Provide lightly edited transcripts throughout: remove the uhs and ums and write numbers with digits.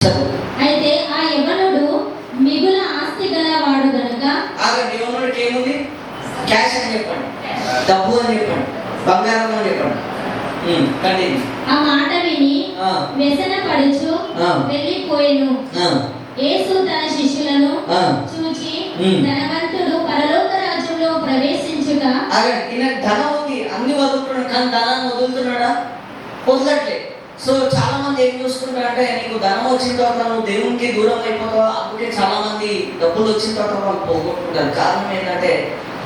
అయితే ఆ యవనుడు మిగుల ఆస్తి గలవాడు గనుక ఆగండి. యవనుడికి ఏముంది? క్యాష్ అని చెప్పండి, డబ్బు అని చెప్పండి, బంగారం అని చెప్పండి. ఆ మాట విని వ్యసన పడుచు వెళ్ళిపోయెను. యేసు తన శిష్యులను చూచి ధనవంతుడు పరలోక రాజ్యంలో ప్రవేశించుట. ఈయన ధనం ఉంది, అన్ని వదులుతున్నాడు, కానీ ధనాన్ని వదులుతున్నాడా? వదలట్లే. సో చాలా మంది ఏం చూసుకుంటారంటే, నీకు ధనం వచ్చిన తర్వాత నువ్వు దేవునికి దూరం అయిపోతావా, అందుకే చాలా మంది డబ్బులు వచ్చిన తర్వాత వాళ్ళు పోగొట్టుకుంటారు. కారణం ఏంటంటే,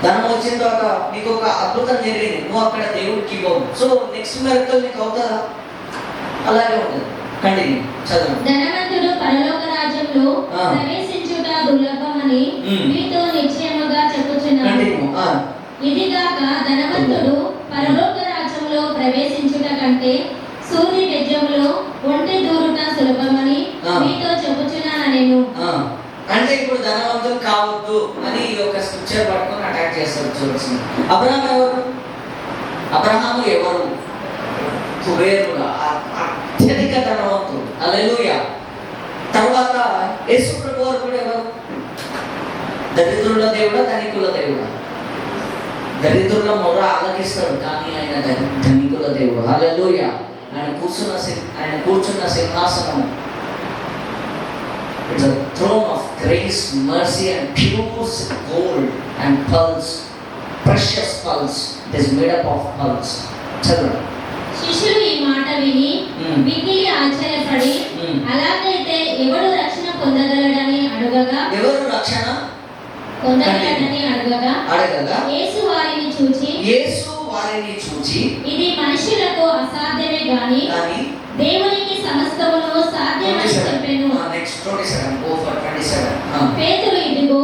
ధనం వచ్చిన తర్వాత నీకు ఒక అద్భుతం జరిగింది, నువ్వు అక్కడ దేవుడికి ఇవ్వవు. సో నెక్స్ట్ మిరకల్ నీకు అవుతుందా? అలాగే ఉంటుంది. కంటిన్యూ చదవండి. ధనవంతుడు పరలోక రాజ్యంలో ప్రవేశించుట దుర్లభమని మీతో నిశ్చయముగా చెప్పుచున్నాను. ఇదిగాక ధనవంతుడు పరలోక రాజ్యంలో ప్రవేశించుట కంటే సూర్య బెజ్జంలో ఒంటె దూరుట సులభమని మీతో చెప్పుచున్నాను నేను. అంటే ఇప్పుడు ధనవంతులు కావద్దు అని ఒక స్క్రిప్చర్ పట్టుకొని అటాక్ చేస్తారు. చూడాల్సింది అబ్రహాం ఎవరు? అబ్రహాము ఎవరు? కుబేరుడు, అత్యధిక ధనవంతుడు. హల్లెలూయా. తర్వాత యేసు ప్రభువు కూడా ఎవరు? దరిద్రుల దేవుడా, ధనికుల దేవుడా? దరిద్రుల మొర ఆలకిస్తాడు, కానీ ఆయన ధనికుల దేవుడు. హల్లెలూయా. ఆయన కూర్చున్న సింహాసనం, it's a throne of grace, mercy and pure gold and pearls, precious pearls. It is made up of pearls. చదవండి. శిష్యులు ఈ మాట విని మిక్కిలి ఆశ్చర్యపడి, అలాగైతే ఎవడు రక్షణ పొందగలడని అడగగా, ఎవరు రక్షణ పొందగలడని అడగగా యేసు వారిని చూచి ఇది మనుషులకు అసాధ్యమే గాని దేవునికి సమస్తమును సాధ్యమని చెప్పెను. Next 27 go for 27. పేతురు ఇదిగో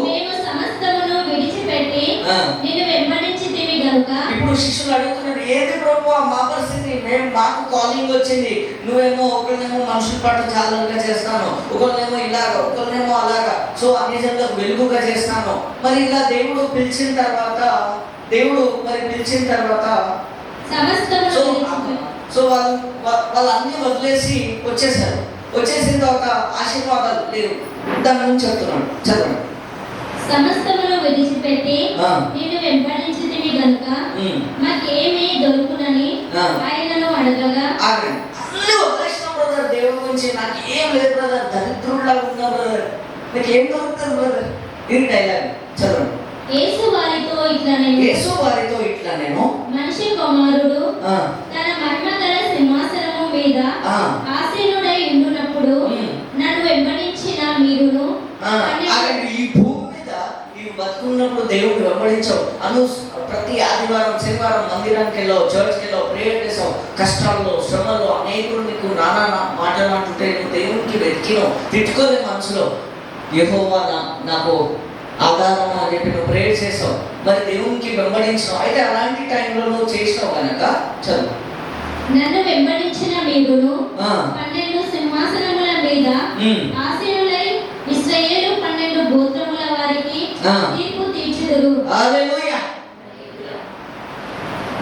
మేము సమస్తమును విడిచిపెట్టి నిన్ను వెంబడించితిమి గనుక. ఇప్పుడు శిష్యులు అడుగుతున్నారు, ఏది ప్రభువా మా పరిస్థితి? మాకు కాలింగ్ వచ్చింది, నువ్వేమో ఒకరినేమో మనుషుల పట్ల జాగ్రత్తగా చేస్తాను, ఒకరినేమో ఇలాగా, ఒకరినేమో అలాగా, సో అన్ని జనులకు వెలుగుగా చేస్తాను. మరి ఇలా దేవుడు పిలిచిన తర్వాత సో వాళ్ళు అన్ని వదిలేసి వచ్చేసారు. వచ్చేసిన తర్వాత ఆశీర్వాదాలు లేవు. దాని గురించి చెప్తున్నాడు. చదవండి. సమస్తమును విడిచిపెట్టి నిన్ను వెంబడించితివి గనుక మాకేమీ దొరుకునని ఆయనను అడగగా, అన్ని వదిలేసిన బ్రదర్, దేవుడి గురించి నాకు ఏం లేదు బ్రదర్, దరిద్రుడిలా ఉన్నా బ్రదర్, నాకు ఏం దొరుకుతుంది బ్రదర్? ఇది డైలాగ్. చదవండి. యేసు వారితో ఇట్లా నేను మనిషి కుమారుడు తన మహిమగల సింహాసనము మీద ఆసీనుడై ఉండునప్పుడు నన్ను వెంబడించిన మీరును. ఈ భూమి మీద నీవు బతుకున్నప్పుడు దేవుడు వెంబడించవు. ప్రతి ఆదివారం శనివారం మందిరానికి వెళ్ళావు, చర్చ్కి వెళ్ళావు, ప్రేయర్ చేసావు, కష్టాల్లో శ్రమలో అనేకులు నీకు నానా మాటలు అంటుంటే నువ్వు దేవునికి వెతికినావు, తిట్టుకోలే మనసులో, యెహోవా నాకు ఆధారం అని చెప్పి నువ్వు ప్రేయర్ చేసావు, మరి దేవునికి వెంబడించినావు. అయితే అలాంటి టైంలో నువ్వు చేసినావు కనుక చదువు. నన్ను వెంబడించిన మీరును 12 సింహాసనముల మీద ఆసీనులై ఇశ్రాయేలు 12 గోత్రముల వారికి తీర్పు తీర్చుదురు. హల్లెలూయా.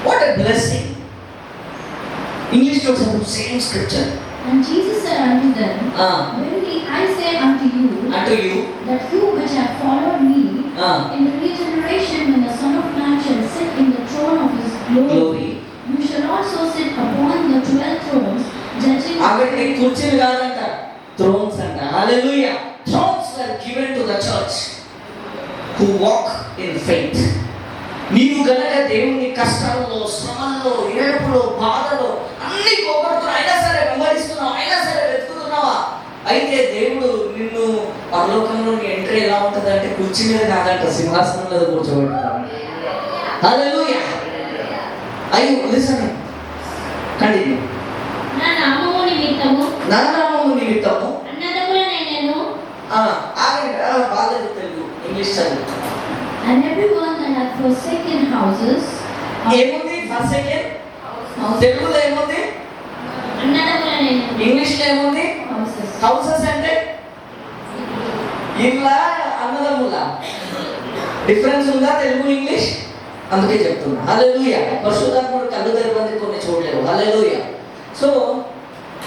What a blessing. English talks about same scripture. And Jesus said unto them, Verily I say unto you, that you which have followed me, in the regeneration when the Son of Man shall sit in the throne of his glory, you shall also sit upon the 12 thrones, judging. Avante kurchil gaadanta, thrones anta. Hallelujah. Thrones were given to the church who walk in faith. నీవు గనక దేవుని కష్టాల్లో, శ్రమల్లో, ఏడుపులో, బాధలో అన్ని పోగొడుతున్నా, అయినా సరే వెంబడిస్తున్నావు, అయినా సరే వెతుకుతున్నావా, అయితే దేవుడు నిన్ను పరలోకంలో నీ ఎంట్రీ ఎలా ఉంటుంది అంటే కుర్చీ మీద కాదంట, సింహాసనం మీద కూర్చోబెడతాడు. హల్లెలూయా. అయ్యో లిసన్, కంటిన్యూ. నా నామము నిమిత్తము అన్నదమ్ములనైనను బాలేదు తెలుగు, ఇంగ్లీష్ చదువు. And everyone that hath forsaken houses, ఏముంది forsaken? తెలుగులో ఏముంది? అన్నదమ్ములనైనను. ఇంగ్లీష్లో ఏముంది? హౌసెస్ అంటే ఇల్లా, అన్నదమ్ముల డిఫరెన్స్ ఉందా తెలుగు ఇంగ్లీష్? అందుకే చెప్తున్నా. హల్లెలూయా. పరిశుద్ధాత్ముడు కళ్ళు తెరవంది కొన్ని చూడలేవు. Hallelujah. So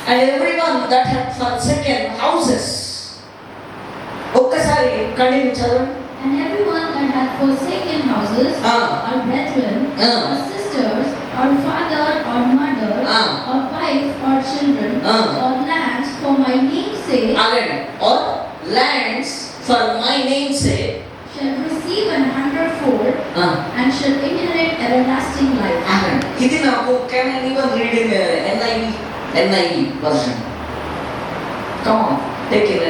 And everyone that had forsaken houses. ఒక్కసారి కంటిన్యూ చదవండి. And everyone that hath forsaken houses, or brethren, or sisters, or father, or mother, or wife, or children, or lands for my name's sake, or lands for my name's sake, shall receive 100-fold, and shall inherit everlasting life. ఇది నాకు can anyone read in NIV version? Come on, take it